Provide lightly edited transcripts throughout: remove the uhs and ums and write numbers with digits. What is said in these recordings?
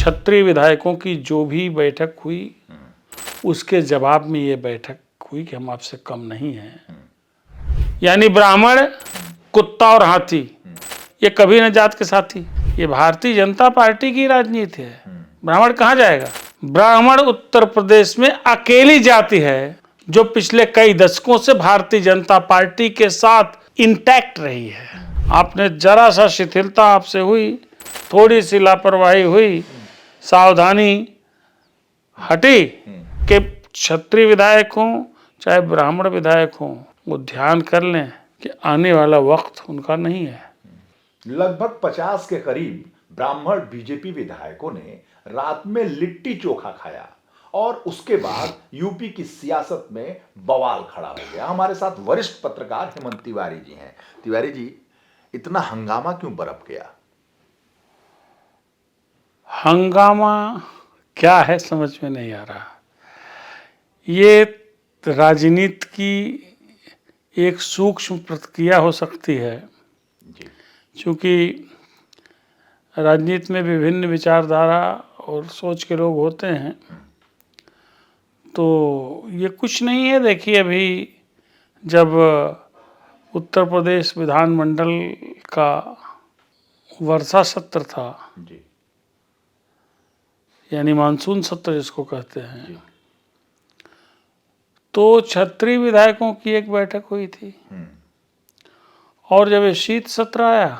क्षत्रिय विधायकों की जो भी बैठक हुई उसके जवाब में ये बैठक हुई कि हम आपसे कम नहीं हैं। यानी ब्राह्मण, कुत्ता और हाथी ये कभी न जात के साथी। ये भारतीय जनता पार्टी की राजनीति है। ब्राह्मण कहाँ जाएगा? ब्राह्मण उत्तर प्रदेश में अकेली जाति है जो पिछले कई दशकों से भारतीय जनता पार्टी के साथ इंटैक्ट रही है। आपने जरा सा शिथिलता आपसे हुई, थोड़ी सी लापरवाही हुई, सावधानी हटी कि क्षत्रिय विधायक हों चाहे ब्राह्मण विधायक हों, वो ध्यान कर लें कि आने वाला वक्त उनका नहीं है। लगभग 50 के करीब ब्राह्मण बीजेपी विधायकों ने रात में लिट्टी चोखा खाया और उसके बाद यूपी की सियासत में बवाल खड़ा हो गया। हमारे साथ वरिष्ठ पत्रकार हेमंत तिवारी जी हैं। तिवारी जी, इतना हंगामा क्यों बरप गया? हंगामा क्या है समझ में नहीं आ रहा। ये राजनीति की एक सूक्ष्म प्रतिक्रिया हो सकती है, क्योंकि राजनीति में विभिन्न विचारधारा और सोच के लोग होते हैं। तो ये कुछ नहीं है। देखिए, अभी जब उत्तर प्रदेश विधानमंडल का वर्षा सत्र था, यानी मानसून सत्र जिसको कहते हैं, तो क्षत्रिय विधायकों की एक बैठक हुई थी। और जब ये शीत सत्र आया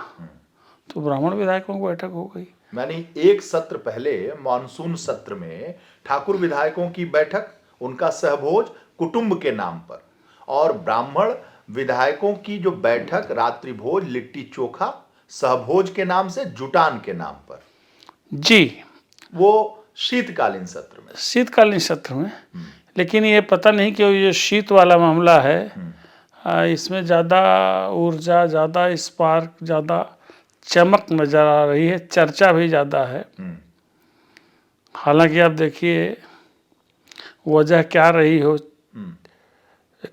तो ब्राह्मण विधायकों की बैठक हो गई। यानी एक सत्र पहले मानसून सत्र में ठाकुर विधायकों की बैठक, उनका सहभोज कुटुंब के नाम पर, और ब्राह्मण विधायकों की जो बैठक रात्रि भोज लिट्टी चोखा सहभोज के नाम से जुटान के नाम पर। जी, वो शीतकालीन सत्र में। लेकिन ये पता नहीं कि ये शीत वाला मामला है, इसमें ज़्यादा ऊर्जा, ज़्यादा स्पार्क, ज़्यादा चमक नज़र आ रही है, चर्चा भी ज़्यादा है। हालांकि आप देखिए वजह क्या रही हो,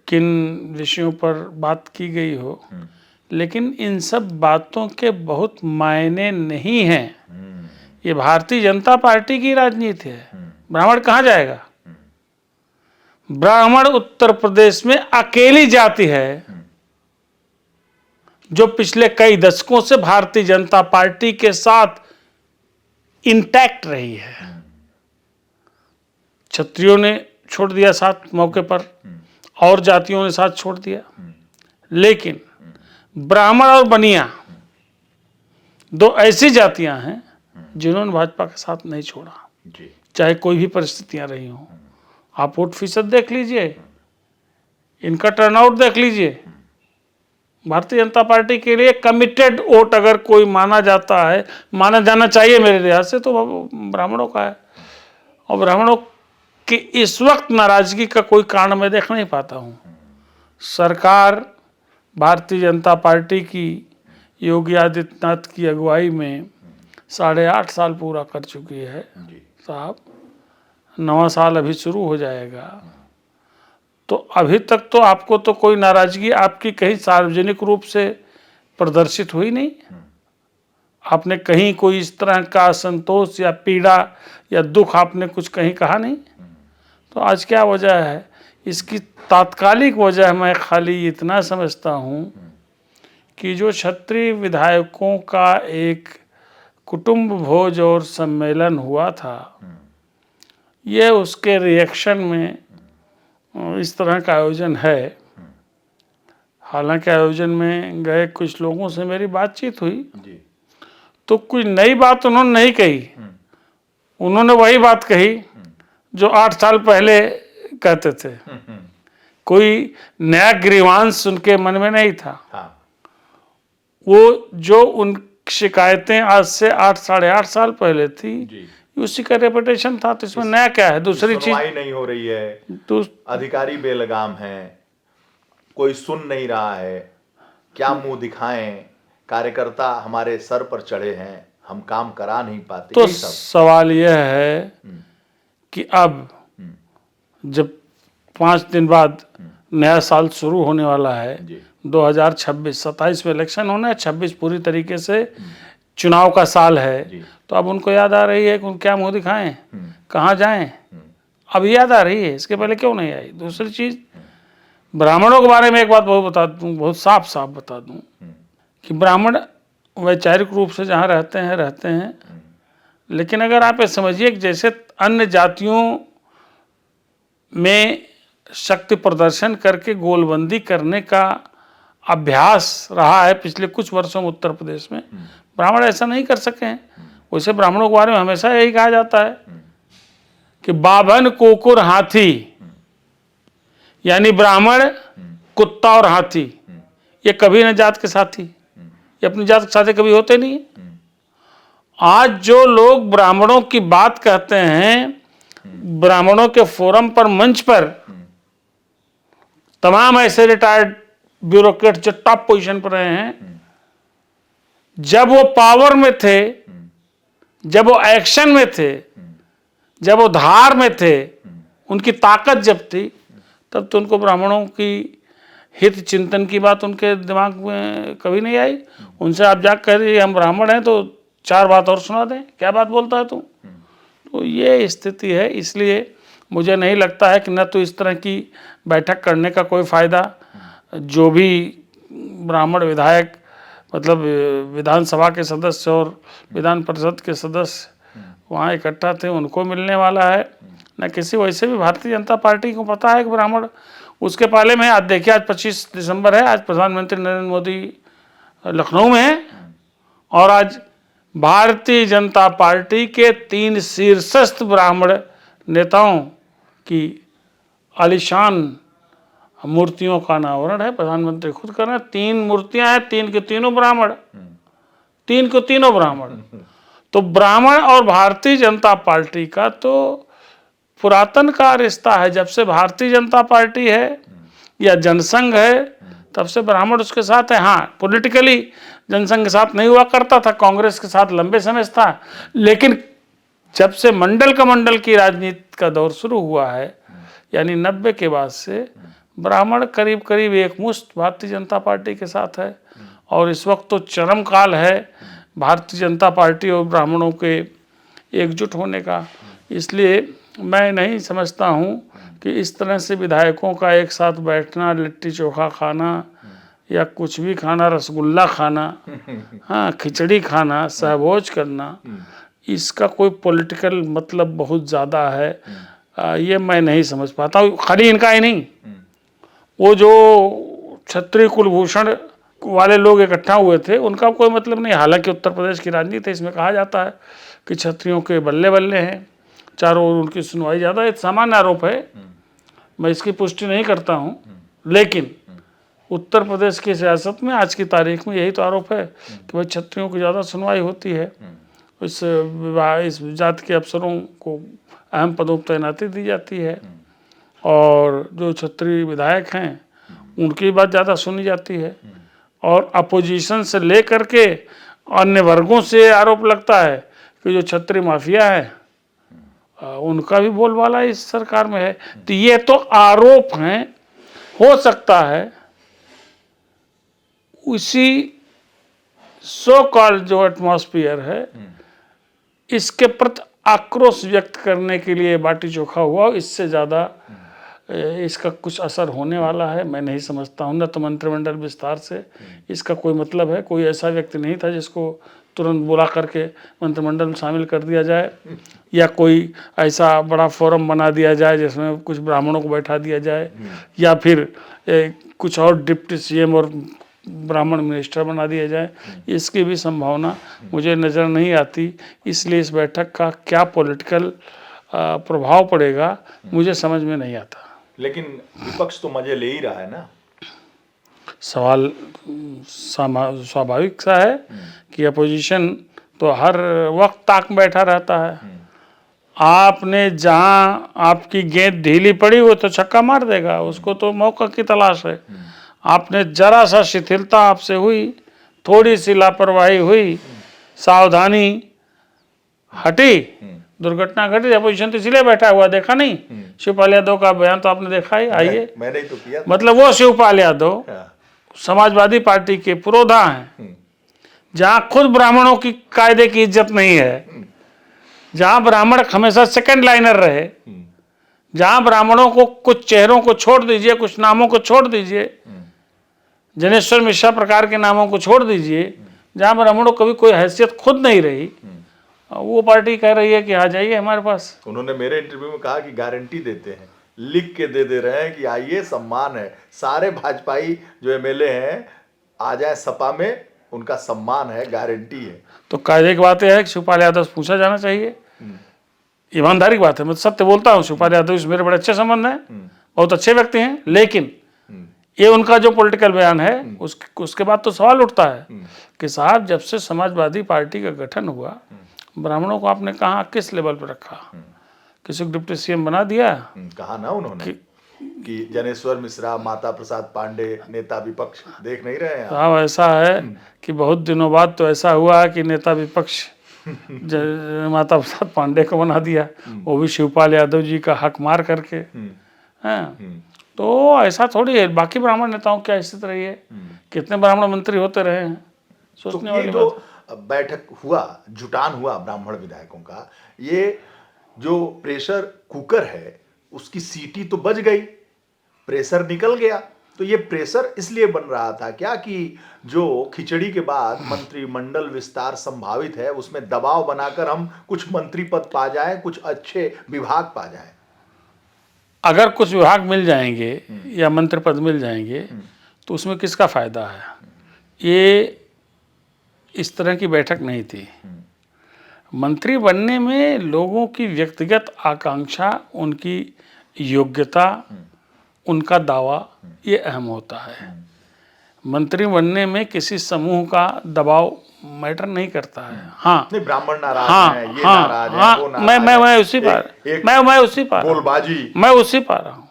किन विषयों पर बात की गई हो, लेकिन इन सब बातों के बहुत मायने नहीं हैं। ये भारतीय जनता पार्टी की राजनीति है। ब्राह्मण कहाँ जाएगा? ब्राह्मण उत्तर प्रदेश में अकेली जाति है जो पिछले कई दशकों से भारतीय जनता पार्टी के साथ इंटैक्ट रही है। क्षत्रियों ने छोड़ दिया साथ मौके पर, और जातियों ने साथ छोड़ दिया, लेकिन ब्राह्मण और बनिया दो ऐसी जातियां हैं जिन्होंने भाजपा के साथ नहीं छोड़ा, चाहे कोई भी परिस्थितियां रही हों। आप वोट फीसद देख लीजिए, इनका टर्नआउट देख लीजिए। भारतीय जनता पार्टी के लिए कमिटेड वोट अगर कोई माना जाता है, माना जाना चाहिए मेरे लिहाज से, तो ब्राह्मणों का है। और ब्राह्मणों की इस वक्त नाराजगी का कोई कारण मैं देख नहीं पाता हूँ। सरकार भारतीय जनता पार्टी की योगी आदित्यनाथ की अगुवाई में 8.5 साल पूरा कर चुकी है साहब। 9वां साल अभी शुरू हो जाएगा, तो अभी तक तो आपको तो कोई नाराजगी आपकी कहीं सार्वजनिक रूप से प्रदर्शित हुई नहीं। आपने कहीं कोई इस तरह का असंतोष या पीड़ा या दुख आपने कुछ कहीं कहा नहीं। तो आज क्या वजह है? इसकी तात्कालिक वजह मैं खाली इतना समझता हूँ कि जो क्षत्रिय विधायकों का एक कुटुंब भोज और सम्मेलन हुआ था, यह उसके रिएक्शन में इस तरह का आयोजन है। हालांकि आयोजन में गए कुछ लोगों से मेरी बातचीत हुई, तो कुछ नई बात उन्होंने नहीं कही। उन्होंने वही बात कही जो 8 साल पहले कहते थे। कोई नया ग्रीवांस उनके मन में नहीं था। वो जो उन शिकायतें आज से 8-8.5 साल पहले थी, उसी का रेपुटेशन था। तो इसमें नया क्या है? दूसरी चीज नहीं हो रही है, अधिकारी बेलगाम हैं, कोई सुन नहीं रहा है, क्या मुंह दिखाएं, कार्यकर्ता हमारे सर पर चढ़े हैं, हम काम करा नहीं पाते। तो सवाल यह है कि अब जब 5 दिन बाद नया साल शुरू होने वाला है, 2026, 27 में इलेक्शन होना है, 26 पूरी तरीके से चुनाव का साल है, तो अब उनको याद आ रही है कि क्या मुंह दिखाएं, कहाँ जाएं, अब याद आ रही है, इसके पहले क्यों नहीं आई। दूसरी चीज़, ब्राह्मणों के बारे में एक बात बहुत बता दूं, बहुत साफ साफ बता दूं कि ब्राह्मण वैचारिक रूप से जहाँ रहते हैं, लेकिन अगर आप ये समझिए कि जैसे अन्य जातियों में शक्ति प्रदर्शन करके गोलबंदी करने का अभ्यास रहा है पिछले कुछ वर्षों में उत्तर प्रदेश में, ब्राह्मण ऐसा नहीं कर सके हैं। वैसे ब्राह्मणों के बारे में हमेशा यही कहा जाता है कि बाभन कुकुर हाथी, यानी ब्राह्मण कुत्ता और हाथी, ये कभी न जात के साथी, ये अपनी जात के साथी कभी होते नहीं है। आज जो लोग ब्राह्मणों की बात कहते हैं, ब्राह्मणों के फोरम पर, मंच पर तमाम ऐसे रिटायर्ड ब्यूरोक्रेट जो टॉप पोजीशन पर रहे हैं, जब वो पावर में थे, जब वो एक्शन में थे, जब वो धार में थे, उनकी ताकत जब थी, तब तो उनको ब्राह्मणों की हित चिंतन की बात उनके दिमाग में कभी नहीं आई। उनसे आप जा कह रही हम ब्राह्मण हैं तो 4 बात और सुना दें, क्या बात बोलता है तू। तो ये स्थिति है, इसलिए मुझे नहीं लगता है कि न तो इस तरह की बैठक करने का कोई फ़ायदा, जो भी ब्राह्मण विधायक मतलब विधानसभा के सदस्य और विधान परिषद के सदस्य वहाँ इकट्ठा थे उनको मिलने वाला है, न किसी। वैसे भी भारतीय जनता पार्टी को पता है कि ब्राह्मण उसके पहले में, आज देखिए आज 25 दिसंबर है, आज प्रधानमंत्री नरेंद्र मोदी लखनऊ में है और आज भारतीय जनता पार्टी के 3 शीर्षस्थ ब्राह्मण नेताओं की आलीशान मूर्तियों का अनावरण है, प्रधानमंत्री खुद कर रहे हैं। 3 मूर्तियां हैं, 3 के तीनों ब्राह्मण, 3 के तीनों ब्राह्मण। तो ब्राह्मण और भारतीय जनता पार्टी का तो पुरातन का रिश्ता है। जब से भारतीय जनता पार्टी है या जनसंघ है, तब से ब्राह्मण उसके साथ है। हाँ, पॉलिटिकली जनसंघ के साथ नहीं हुआ करता था, कांग्रेस के साथ लंबे समय से था, लेकिन जब से मंडल कमंडल की राजनीति का दौर शुरू हुआ है, यानी 90 के बाद से ब्राह्मण करीब करीब एकमुश्त भारतीय जनता पार्टी के साथ है। और इस वक्त तो चरम काल है भारतीय जनता पार्टी और ब्राह्मणों के एकजुट होने का। इसलिए मैं नहीं समझता हूँ कि इस तरह से विधायकों का एक साथ बैठना, लिट्टी चोखा खाना या कुछ भी खाना, रसगुल्ला खाना, हाँ खिचड़ी खाना, सहभोज करना, इसका कोई पॉलिटिकल मतलब बहुत ज़्यादा है। ये मैं नहीं समझ पाता हूँ। खाली इनका ही नहीं, वो जो क्षत्रिय कुलभूषण वाले लोग इकट्ठा हुए थे उनका कोई मतलब नहीं। हालांकि उत्तर प्रदेश की राजनीति इसमें कहा जाता है कि क्षत्रियों के बल्ले बल्ले हैं, चारों ओर उनकी सुनवाई ज़्यादा है। सामान्य आरोप है, मैं इसकी पुष्टि नहीं करता हूँ, लेकिन उत्तर प्रदेश की सियासत में आज की तारीख में यही तो आरोप है कि भाई क्षत्रियों की ज़्यादा सुनवाई होती है, इस जाति के अफसरों को अहम पदों पर तैनाती दी जाती है और जो क्षत्रिय विधायक हैं उनकी बात ज़्यादा सुनी जाती है। और अपोजिशन से ले करके अन्य वर्गों से आरोप लगता है कि जो क्षत्रिय माफिया है उनका भी बोलबाला इस सरकार में है। तो ये तो आरोप हैं। हो सकता है उसी सो कॉल्ड जो एटमॉस्फेयर है इसके प्रति आक्रोश व्यक्त करने के लिए बाटी चोखा हुआ, इससे ज़्यादा इसका कुछ असर होने वाला है मैं नहीं समझता हूँ। न तो मंत्रिमंडल विस्तार से इसका कोई मतलब है, कोई ऐसा व्यक्ति नहीं था जिसको तुरंत बुला करके मंत्रिमंडल में शामिल कर दिया जाए, या कोई ऐसा बड़ा फोरम बना दिया जाए जिसमें कुछ ब्राह्मणों को बैठा दिया जाए, या फिर कुछ और डिप्टी सीएम और ब्राह्मण मिनिस्टर बना दिया जाए। इसकी भी संभावना मुझे नज़र नहीं आती। इसलिए इस बैठक का क्या पॉलिटिकल प्रभाव पड़ेगा मुझे समझ में नहीं आता। लेकिन विपक्ष तो मजे ले ही रहा है ना। सवाल स्वाभाविक सा है कि अपोजिशन तो हर वक्त ताक में बैठा रहता है। आपने जहाँ आपकी गेंद ढीली पड़ी वो तो छक्का मार देगा, उसको तो मौका की तलाश है। आपने जरा सा शिथिलता आपसे हुई, थोड़ी सी लापरवाही हुई, सावधानी हटी, दुर्घटना घटी। अपोजिशन तो इसलिए बैठा हुआ, देखा नहीं शिवपाल यादव का बयान तो आपने देखा ही। आइए, मैंने तो किया। मतलब वो शिवपाल यादव समाजवादी पार्टी के पुरोधा हैं, जहां खुद ब्राह्मणों की कायदे की इज्जत नहीं है, जहां ब्राह्मण हमेशा सेकंड लाइनर रहे, जहां ब्राह्मणों को कुछ चेहरों को छोड़ दीजिए, कुछ नामों को छोड़ दीजिए, जनेश्वर मिश्रा प्रकार के नामों को छोड़ दीजिए, जहां ब्राह्मणों को कभी कोई हैसियत खुद नहीं रही, वो पार्टी कह रही है कि आ जाइए हमारे पास। उन्होंने मेरे इंटरव्यू में कहा कि गारंटी देते हैं, लिख के दे रहे हैं कि आइए, सम्मान है, सारे भाजपाई जो एमएलए हैं आ जाए सपा में, उनका सम्मान है, गारंटी है। तो कायदे की बात यह है कि शिवपाल यादव से पूछा जाना चाहिए, ईमानदारी की बात है, मैं तो सत्य बोलता हूँ। शिवपाल यादव से मेरे बड़े अच्छे संबंध हैं, बहुत अच्छे व्यक्ति हैं, लेकिन ये उनका जो पॉलिटिकल बयान है उसके बाद तो सवाल उठता है कि साहब, जब से समाजवादी पार्टी का गठन हुआ, ब्राह्मणों को आपने कहाँ किस लेवल पर रखा? किसी को डिप्टी सीएम बना दिया? कहा ना उन्होंने कि जनेश्वर मिश्रा, माता प्रसाद पांडे नेता विपक्ष देख नहीं रहे हैं आप? साहब ऐसा है कि बहुत दिनों बाद तो ऐसा हुआ है कि नेता विपक्ष माता प्रसाद पांडे को बना दिया, वो भी शिवपाल यादव जी का हक मार करके। हैं, तो ऐसा थोड़ी है। बाकी ब्राह्मण नेताओं की क्या स्थिति रही है? कितने ब्राह्मण मंत्री होते रहे हैं, सोचने वाली तो बात। बैठक हुआ, जुटान हुआ ब्राह्मण विधायकों का, ये जो प्रेशर कुकर है उसकी सीटी तो बज गई, प्रेशर निकल गया। तो ये प्रेशर इसलिए बन रहा था क्या कि जो खिचड़ी के बाद मंत्रिमंडल विस्तार संभावित है, उसमें दबाव बनाकर हम कुछ मंत्री पद पा जाएं, कुछ अच्छे विभाग पा जाएं। अगर कुछ विभाग मिल जाएंगे या मंत्री पद मिल जाएंगे तो उसमें किसका फायदा है? ये इस तरह की बैठक नहीं थी। मंत्री बनने में लोगों की व्यक्तिगत आकांक्षा, उनकी योग्यता, उनका दावा, ये अहम होता है। मंत्री बनने में किसी समूह का दबाव मैटर नहीं करता है। हाँ, नहीं, ब्राह्मण नाराज हैं, ये हाँ, नाराज हाँ, हैं, वो नाराज हैं। मैं उसी पर मैं उसी पर गोलबाजी, मैं उसी पर रहा हूँ।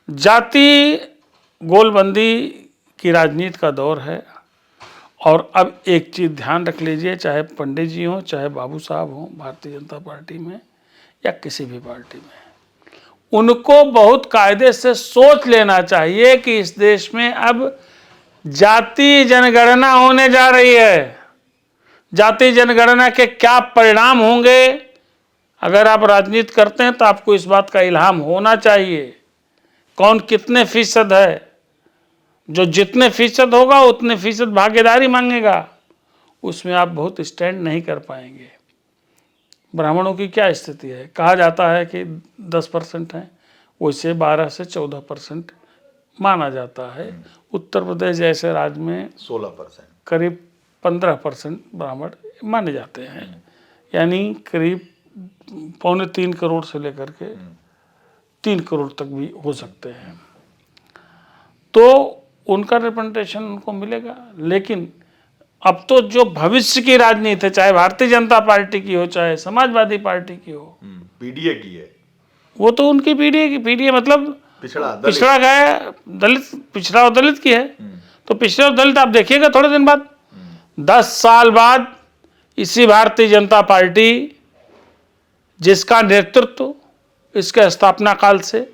जाति गोलबंदी की राजनीति का दौर है। और अब एक चीज़ ध्यान रख लीजिए, चाहे पंडित जी हों, चाहे बाबू साहब हों भारतीय जनता पार्टी में या किसी भी पार्टी में, उनको बहुत कायदे से सोच लेना चाहिए कि इस देश में अब जाति जनगणना होने जा रही है। जाति जनगणना के क्या परिणाम होंगे? अगर आप राजनीति करते हैं तो आपको इस बात का इल्हाम होना चाहिए, कौन कितने फीसद है। जो जितने फीसद होगा उतने फीसद भागीदारी मांगेगा, उसमें आप बहुत स्टैंड नहीं कर पाएंगे। ब्राह्मणों की क्या स्थिति है? कहा जाता है कि 10% है, वैसे 12 से 14% माना जाता है। उत्तर प्रदेश जैसे राज्य में 16%, करीब 15% ब्राह्मण माने जाते हैं, यानी करीब 2.25 करोड़ से लेकर के 3 करोड़ तक भी हो सकते हैं। तो उनका रिप्रेजेंटेशन उनको मिलेगा। लेकिन अब तो जो भविष्य की राजनीति है, चाहे भारतीय जनता पार्टी की हो, चाहे समाजवादी पार्टी की हो, पीडीए की है, वो तो उनकी पीडीए मतलब पिछड़ा गया, दलित, पिछड़ा और दलित की है। तो पिछड़ा और दलित आप देखिएगा थोड़े दिन बाद, 10 साल बाद इसी भारतीय जनता पार्टी जिसका नेतृत्व इसके स्थापना काल से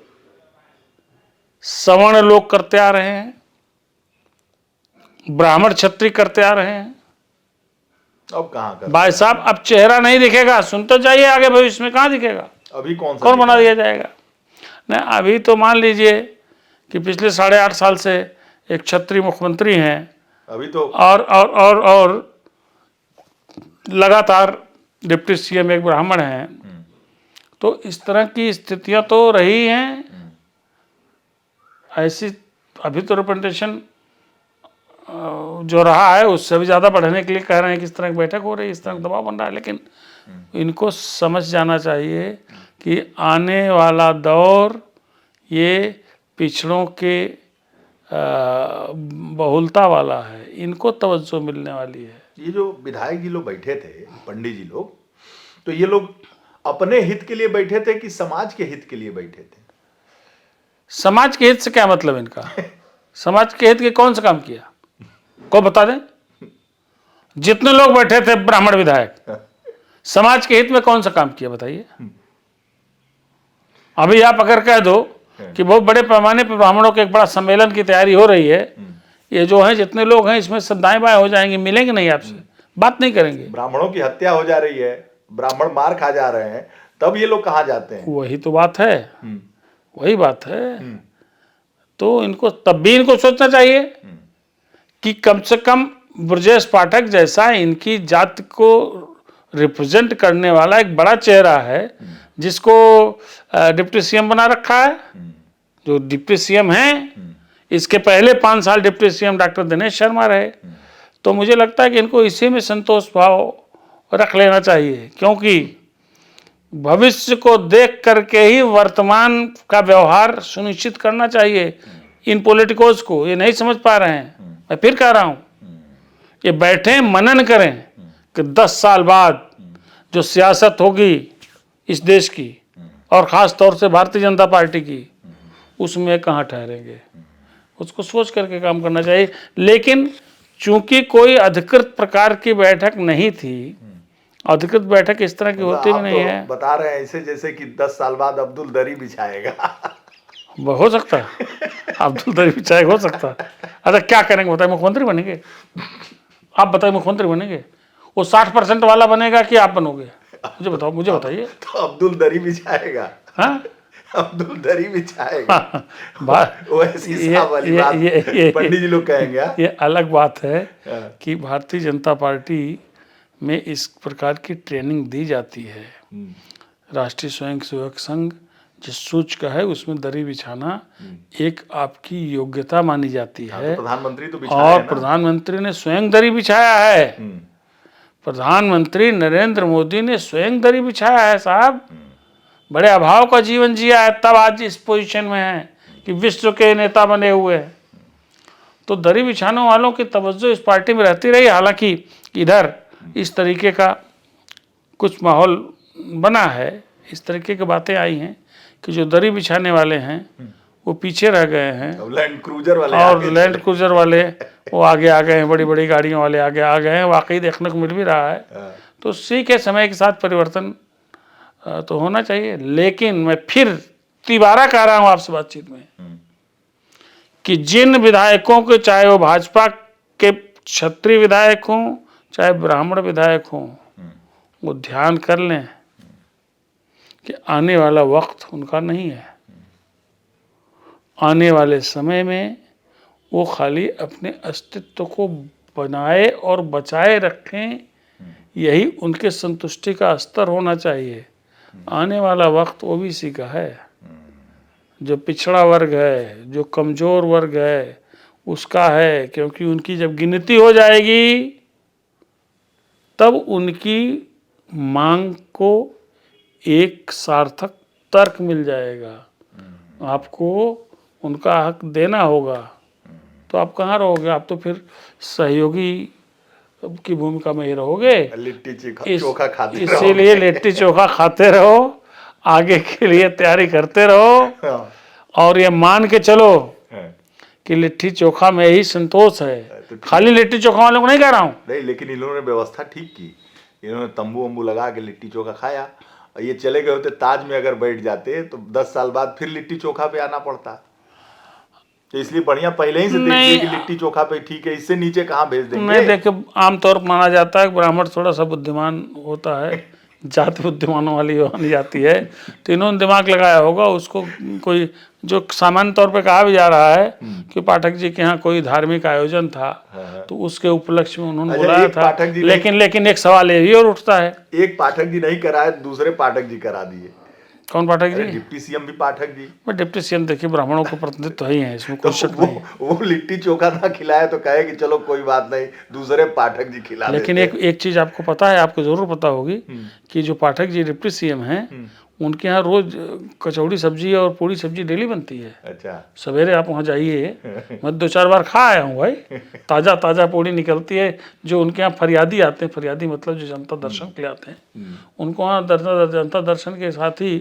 सवर्ण लोग करते आ रहे हैं, ब्राह्मण क्षत्रिय करते आ रहे हैं। अब कहाँ कर भाई साहब, अब चेहरा नहीं दिखेगा। सुनते जाइए, आगे भविष्य में कहाँ दिखेगा? अभी कौन बना दिया जाएगा? नहीं, अभी तो मान लीजिए कि पिछले 8.5 साल से एक क्षत्रिय मुख्यमंत्री हैं, अभी तो और लगातार डिप्टी सीएम एक ब्राह्मण हैं। तो इस तरह की स्थितियां तो रही हैं। ऐसी अभी तो रिप्रेजेंटेशन जो रहा है उससे भी ज़्यादा बढ़ने के लिए कह रहे हैं कि इस तरह की बैठक हो रही है, इस तरह का दबाव बन रहा है। लेकिन इनको समझ जाना चाहिए कि आने वाला दौर ये पिछड़ों के बहुलता वाला है, इनको तवज्जो मिलने वाली है। ये जो विधायक जी लोग बैठे थे, पंडित जी लोग, तो ये लोग अपने हित के लिए बैठे थे कि समाज के हित के लिए बैठे थे? समाज के हित से क्या मतलब इनका? समाज के हित के कौन सा काम किया? को बता दें। जितने लोग बैठे थे ब्राह्मण विधायक, समाज के हित में कौन सा काम किया बताइए? अभी आप अगर कह दो कि बहुत बड़े पैमाने पर ब्राह्मणों के एक बड़ा सम्मेलन की तैयारी हो रही है, ये जो है जितने लोग हैं इसमें सब दाएं बाएं हो जाएंगे, मिलेंगे नहीं, आपसे बात नहीं करेंगे। ब्राह्मणों की हत्या हो जा रही है, ब्राह्मण मार खा जा रहे हैं, तब ये लोग कहाँ जाते हैं? वही तो बात है, हम्म, वही बात है। हम्म, तो इनको तब भी इनको सोचना चाहिए कि कम से कम ब्रजेश पाठक जैसा इनकी जाति को रिप्रेजेंट करने वाला एक बड़ा चेहरा है, जिसको डिप्टी सीएम बना रखा है। जो डिप्टी सीएम हैं, इसके पहले 5 साल deputy CM doctor Dinesh Sharma रहे। तो मुझे लगता है कि इनको इसी में संतोष भाव रख लेना चाहिए, क्योंकि भविष्य को देख करके ही वर्तमान का व्यवहार सुनिश्चित करना चाहिए इन पॉलिटिकोज को। ये नहीं समझ पा रहे हैं। मैं फिर कह रहा हूं, ये बैठे मनन करें कि 10 साल बाद जो सियासत होगी इस देश की, और ख़ास तौर से भारतीय जनता पार्टी की, उसमें कहाँ ठहरेंगे, उसको सोच करके काम करना चाहिए। लेकिन चूंकि कोई अधिकृत प्रकार की बैठक नहीं थी, अधिकृत बैठक इस तरह की होती भी नहीं है। बता रहे हैं ऐसे जैसे कि 10 साल बाद अब्दुल दरी बिछाएगा। हो सकता है अब्दुल दरी बिछाएगा, हो सकता है। अच्छा क्या करेंगे बताइए, मुख्यमंत्री बनेंगे? आप बताइए, मुख्यमंत्री बनेंगे? वो 60% वाला बनेगा कि आप बनोगे? मुझे बताओ, मुझे बताइए। तो अब्दुल दरी बिछाएगा। हाँ, अब्दुल दरी बिछाएगा। पंडित जी लोग कहेंगे। ये अलग बात है हाँ। कि भारतीय जनता पार्टी में इस प्रकार की ट्रेनिंग दी जाती है। राष्ट्रीय स्वयंसेवक संघ जिस सूचक है उसमें दरी बिछाना एक आपकी योग्यता मानी जाती है। तो प्रधानमंत्री तो बिछाए और हैं ना? प्रधानमंत्री ने स्वयं दरी बिछाया है। हम्म, प्रधानमंत्री नरेंद्र मोदी ने स्वयं दरी बिछाया है साहब। बड़े अभाव का जीवन जिया है, तब आज इस पोजीशन में है कि विश्व के नेता बने हुए हैं। तो दरी बिछाने वालों की तवज्जो इस पार्टी में रहती रही। हालांकि इधर इस तरीके का कुछ माहौल बना है, इस तरीके की बातें आई हैं कि जो दरी बिछाने वाले हैं वो पीछे रह गए हैं, अब लैंड क्रूजर वाले और आगे लैंड चले। क्रूजर वाले वो आगे आ गए हैं, बड़ी बड़ी गाड़ियों वाले आगे आ गए हैं। वाकई देखने को मिल भी रहा है। हाँ, तो ठीक है, समय के साथ परिवर्तन तो होना चाहिए। लेकिन मैं फिर तिबारा कह रहा हूँ आपसे बातचीत में कि जिन विधायकों के, चाहे वो भाजपा के क्षत्रिय विधायक हों चाहे ब्राह्मण विधायक हों, वो ध्यान कर लें कि आने वाला वक्त उनका नहीं है। आने वाले समय में वो खाली अपने अस्तित्व को बनाए और बचाए रखें, यही उनके संतुष्टि का स्तर होना चाहिए। आने वाला वक्त ओबीसी का है, जो पिछड़ा वर्ग है, जो कमज़ोर वर्ग है, उसका है। क्योंकि उनकी जब गिनती हो जाएगी तब उनकी मांग को एक सार्थक तर्क मिल जाएगा। आपको उनका हक देना होगा। तो आप कहाँ रहोगे? आप तो फिर सहयोगी की भूमिका में ही रहोगे। लिट्टी चोखा खाते रहो। इसीलिए लिट्टी चोखा खाते रहो, आगे के लिए तैयारी करते रहो, हाँ, और ये मान के चलो हाँ। कि लिट्टी चोखा में ही संतोष है। तो ठीक खाली लिट्टी चोखा वालों को नहीं कह रहा हूँ। नहीं, लेकिन इन लोगों ने व्यवस्था ठीक की। इन्होंने तंबू वंबू लगा के लिट्टी चोखा खाया। ये चले गए होते ताज में, अगर बैठ जाते तो 10 साल बाद फिर लिट्टी चोखा पे आना पड़ता। तो इसलिए बढ़िया पहले ही से देखिए कि लिट्टी चोखा पे ठीक है, इससे नीचे कहाँ भेज देंगे। नहीं, देखिए आमतौर पर माना जाता है कि ब्राह्मण थोड़ा सा बुद्धिमान होता है, जाति बुद्धिमानों वाली मानी जाती है। तो इन्होंने दिमाग लगाया होगा उसको। कोई जो सामान्य तौर पे कहा भी जा रहा है कि पाठक जी के यहाँ कोई धार्मिक आयोजन था, तो उसके उपलक्ष्य में उन्होंने अच्छा, बुलाया एक था। पाठक जी लेकिन एक सवाल ये भी और उठता है, एक पाठक जी नहीं कराए, दूसरे पाठक जी करा दिए। कौन पाठक जी? डिप्टी सीएम भी पाठक जी। मैं डिप्टी सीएम, देखिए ब्राह्मणों को प्रतिनिधित्व ही है, इसमें तो कोई शक नहीं। वो लिट्टी चोखा ना खिलाए तो कहे कि चलो कोई बात नहीं, दूसरे पाठक जी खिला लेकिन देते। एक चीज आपको पता है, आपको जरूर पता होगी कि जो पाठक जी डिप्टी सीएम हैं, उनके यहाँ रोज कचौड़ी सब्जी और पूरी सब्जी डेली बनती है। अच्छा, सवेरे आप वहाँ जाइए, मैं 2-4 बार खा आया हूँ भाई। ताज़ा ताज़ा पूड़ी निकलती है। जो उनके यहाँ फरियादी आते हैं, फरियादी मतलब जो जनता दर्शन के लिए आते हैं, उनको वहाँ जनता दर्शन के साथ ही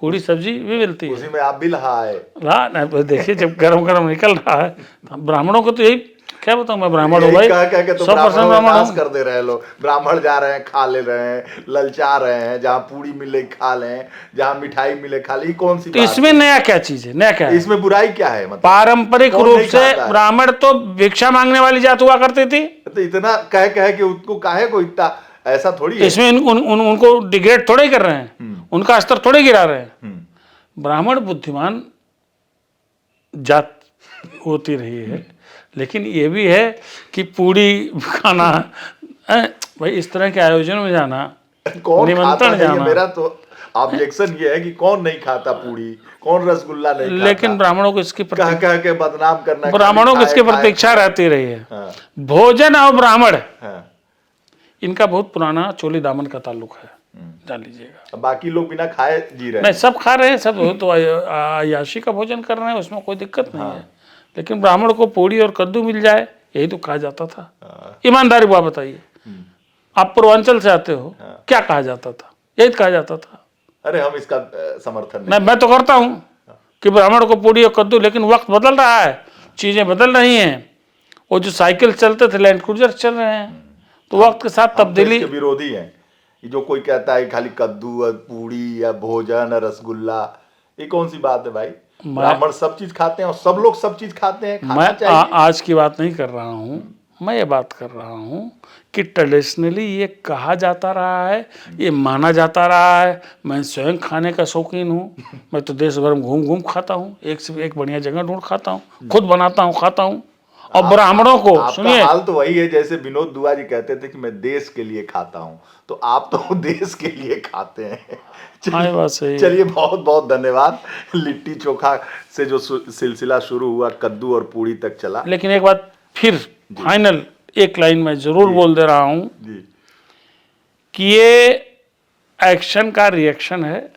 पूड़ी सब्जी भी मिलती है। उसी में आप भी लहा आए। नहीं, देखिए जब गरम गरम निकल रहा है, ब्राह्मणों को तो यही क्या बताऊँ मैं, ब्राह्मण हूँ भाई, 100% ब्राह्मण हूँ। कर दे रहे लोग। ब्राह्मण जा रहे हैं, खा ले रहे हैं, ललचा रहे हैं, जहाँ पूड़ी मिले खा लें, जहाँ मिठाई मिले खा ले। कौन सी तो इसमें नया क्या चीज है? नया क्या है इसमें बुराई क्या है? मतलब पारंपरिक कौन रूप नहीं से खाता है? ब्राह्मण तो भिक्षा मांगने वाली जात हुआ करती थी। तो इतना कह कि उसको काहे को इतना ऐसा थोड़ी है। इसमें उनको डिग्रेड थोड़े कर रहे हैं, उनका स्तर थोड़े गिरा रहे हैं। ब्राह्मण बुद्धिमान जात होती रही है, लेकिन ये भी है कि पूड़ी खाना, भाई इस तरह के आयोजन में जाना, कौन खाता निमंत्रण है, ये जाना। मेरा तो ऑब्जेक्शन ये है कि कौन नहीं खाता पूड़ी, कौन रसगुल्ला नहीं खाता। लेकिन ब्राह्मणों को इसकी कह कह के बदनाम करना, ब्राह्मणों को खाए, इसकी खाए, प्रतीक्षा खाए। रहती रही है। हाँ, भोजन और ब्राह्मण, हाँ। इनका बहुत पुराना चोली दामन का ताल्लुक है, जान लीजिएगा। अब बाकी लोग बिना खाए जी रहे नहीं, हैं। सब खा रहे हैं, सब तो अय्याशी का भोजन कर रहे हैं, उसमें कोई दिक्कत नहीं है। लेकिन ब्राह्मण को पूड़ी और कद्दू मिल जाए, यही तो कहा जाता था। ईमानदारी बात बताइए, आप पूर्वांचल से आते हो, क्या कहा जाता था? यही कहा जाता था। अरे हम इसका समर्थन नहीं। नहीं, मैं तो करता हूं कि ब्राह्मण को पूड़ी और कद्दू, लेकिन वक्त बदल रहा है, चीजें बदल रही हैं। वो जो साइकिल चलते थे, लैंड क्रूजर चल रहे हैं, तो वक्त के साथ हम तो तब्दीली। इसके विरोधी हैं। ये जो कोई कहता है खाली कद्दू और पूड़ी या भोजन और रसगुल्ला, ये कौन सी बात है भाई? ब्राह्मण सब चीज खाते हैं और सब लोग सब चीज खाते हैं, खाना मैं चाहिए। आज की बात नहीं कर रहा हूँ, मैं ये बात कर रहा हूँ कि ट्रेडिशनली ये कहा जाता रहा है, ये माना जाता रहा है। मैं स्वयं खाने का शौकीन हूँ, मैं तो देश भर में घूम घूम खाता हूँ, एक से एक बढ़िया जगह ढूंढ खाता हूँ, खुद बनाता हूँ, खाता हूँ। और ब्राह्मणों को आपका सुनिए, हाल तो वही है जैसे विनोद दुआ जी कहते थे कि मैं देश के लिए खाता हूँ, तो आप तो देश के लिए खाते हैं। हाँ, ये बात सही है। चलिए, बहुत बहुत धन्यवाद। लिट्टी चोखा से जो सिलसिला शुरू हुआ, कद्दू और पूड़ी तक चला। लेकिन एक बात फिर फाइनल एक लाइन में जरूर बोल दे रहा हूँ जी, कि ये एक्शन का रिएक्शन है।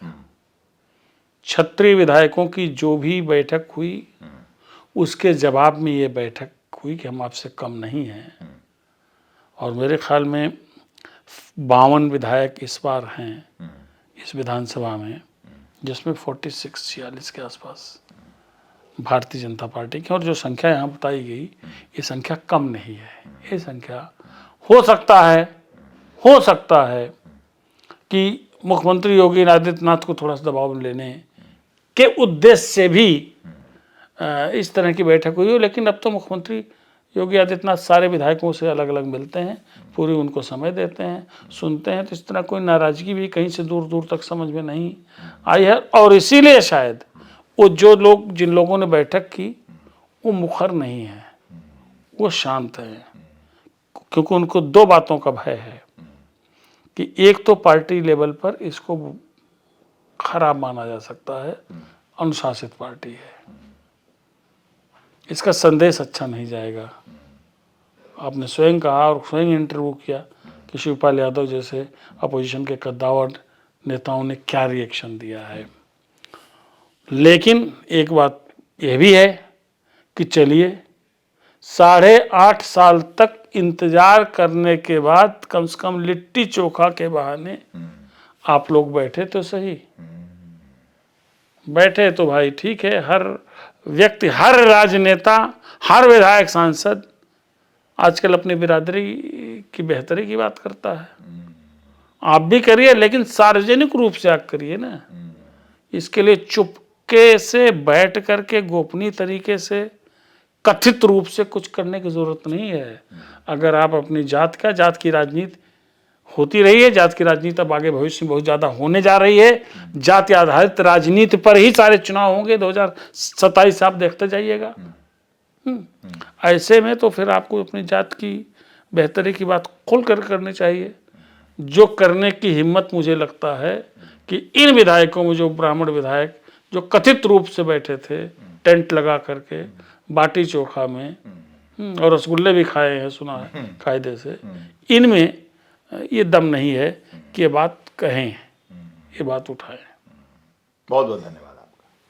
क्षत्रिय विधायकों की जो भी बैठक हुई, उसके जवाब में ये बैठक हुई कि हम आपसे कम नहीं हैं। और मेरे ख्याल में 52 विधायक इस बार हैं इस विधानसभा में, जिसमें 46-46 के आसपास भारतीय जनता पार्टी की। और जो संख्या यहाँ बताई गई, ये संख्या कम नहीं है। ये संख्या हो सकता है कि मुख्यमंत्री योगी आदित्यनाथ को थोड़ा सा दबाव में लेने के उद्देश्य से भी इस तरह की बैठक हुई हो। लेकिन अब तो मुख्यमंत्री योगी आदित्यनाथ सारे विधायकों से अलग अलग मिलते हैं, पूरी उनको समय देते हैं, सुनते हैं, तो इस तरह कोई नाराजगी भी कहीं से दूर दूर तक समझ में नहीं आई है। और इसीलिए शायद वो जो लोग, जिन लोगों ने बैठक की, वो मुखर नहीं है, वो शांत हैं, क्योंकि उनको दो बातों का भय है कि एक तो पार्टी लेवल पर इसको खराब माना जा सकता है, अनुशासित पार्टी है, इसका संदेश अच्छा नहीं जाएगा। आपने स्वयं कहा और स्वयं इंटरव्यू किया कि शिवपाल यादव जैसे अपोजिशन के कद्दावर नेताओं ने क्या रिएक्शन दिया है। लेकिन एक बात यह भी है कि चलिए, 8.5 साल तक इंतजार करने के बाद कम से कम लिट्टी चोखा के बहाने आप लोग बैठे तो सही। बैठे तो भाई ठीक है, हर व्यक्ति, हर राजनेता, हर विधायक, सांसद आजकल अपनी बिरादरी की बेहतरी की बात करता है। आप भी करिए, लेकिन सार्वजनिक रूप से आप करिए ना। इसके लिए चुपके से बैठ करके गोपनीय तरीके से कथित रूप से कुछ करने की जरूरत नहीं है। अगर आप अपनी जात की राजनीति होती रही है, जात की राजनीति अब आगे भविष्य में बहुत ज़्यादा होने जा रही है। जाति आधारित राजनीति पर ही सारे चुनाव होंगे 2027, आप देखते जाइएगा। ऐसे में तो फिर आपको अपनी जात की बेहतरी की बात खोल कर करनी चाहिए, जो करने की हिम्मत मुझे लगता है कि इन विधायकों में, जो ब्राह्मण विधायक जो कथित रूप से बैठे थे टेंट लगा करके बाटी चोखा में, और रसगुल्ले भी खाए हैं सुना है कायदे से, इनमें ये दम नहीं है कि ये बात कहें, ये बात उठाएं। बहुत बहुत धन्यवाद।